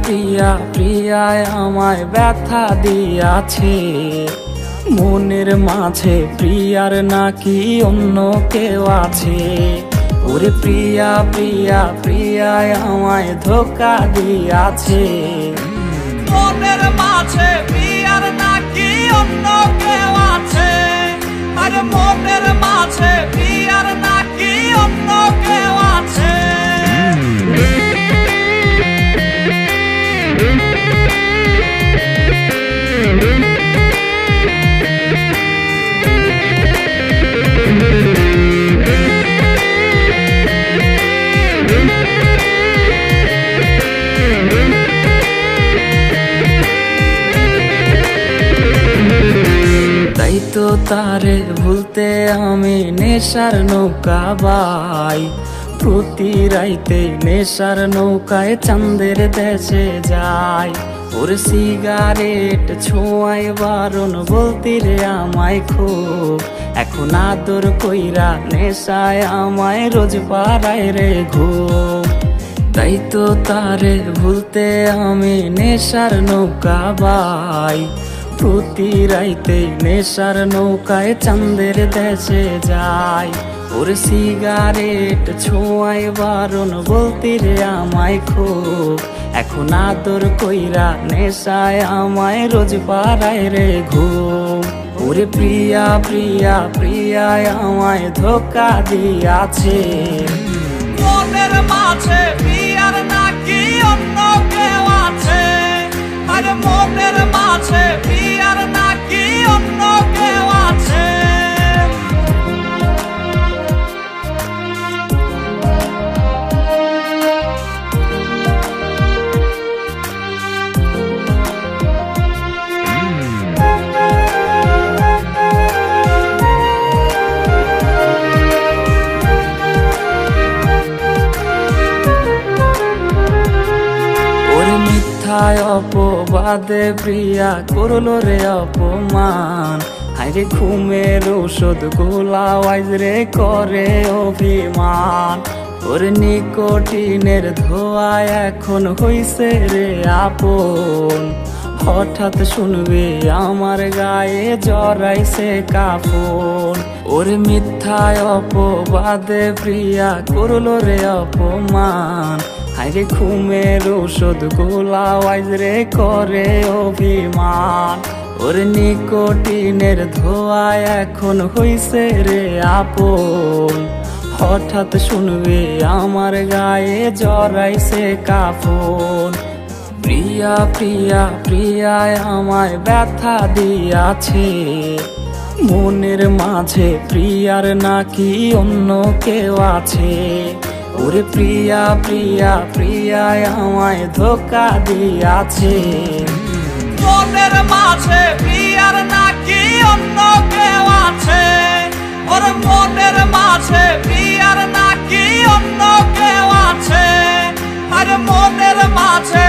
প্রিয়া প্রিয়ায় আমায় ব্যথা দিয়াছে, মনের মাঝে প্রিয়ার নাকি অন্য কেউ আছে। ওরে প্রিয়া প্রিয়া প্রিয়ায় আমায় ধোঁকা দিয়াছে, মনের মাঝে প্রিয়ার নাকি অন্য কেউ আছে। আরে মনের মাঝে প্রিয়ার নাকি অন্য কেউ আছে। তাই তো তারে ভুলতে আমি নেশার নৌকা বাই, প্রতি রাইতে নেশার নৌকায় চাঁদের দেশে যাই। ওর সিগারেট ছোঁয়ায় বারণ বলতি রে আমায় খুব, এখন আদর কইরা নেশায় আমায় রোজ পাড়ায় রে ঘুম। তাই তো তারে ভুলতে আমি নেশার নৌকা বাই, প্রতি রাইতে নেশার নৌকায় চাঁদের দেশে যাই। ওর সিগারেট ছোঁয়ায় বারণ বলতি রে আমায় খুব, এখন আদর কইরা নেশায় আমায় রোজ পাড়ায় রে ঘুম। ওরে প্রিয়া প্রিয়া প্রিয়ায় আমায় ধোঁকা দিয়াছে, মনের মাঝে প্রিয়ার নাকি অন্য কেউ আছে। আরে মনের মাঝে প্রিয়ার নাকি অন্য কেউ আছে। অপবাদে প্রিয়া করলো রে অপমান, হাইরে ঘুমের ঔষধ গোলাওয়াইজ রে করে অভিমান। ওর নিকোটিনের ধোঁয়ায় এখন হইছে রে আপন, হঠাৎ শুনবে আমার গায়ে জড়াইছে কাফন। ওর মিথ্যায় অপবাদে প্রিয়া করলো রে অপমান, হাইরে ঘুমের ঔষধ গোলাওয়াইজ রে করে অভিমান। ওর নিকোটিনের ধোঁয়ায় এখন হইছে রে আপন, হঠাৎ শুনবে আমার গায়ে জড়াইছে কাফন। প্রিয়া প্রিয়া প্রিয়ায় আমায় ব্যথা দিয়াছে, মনের মাঝে প্রিয়ার নাকি অন্য কেউ আছে। ওরে প্রিয়া প্রিয়া প্রিয়ায় আমায় ধোঁকা দিয়াছে, মনের মাঝে প্রিয়ার নাকি অন্য কেউ আছে। ওর মনের মাঝে প্রিয়ার নাকি অন্য কেউ আছে। আরে মনের মাঝে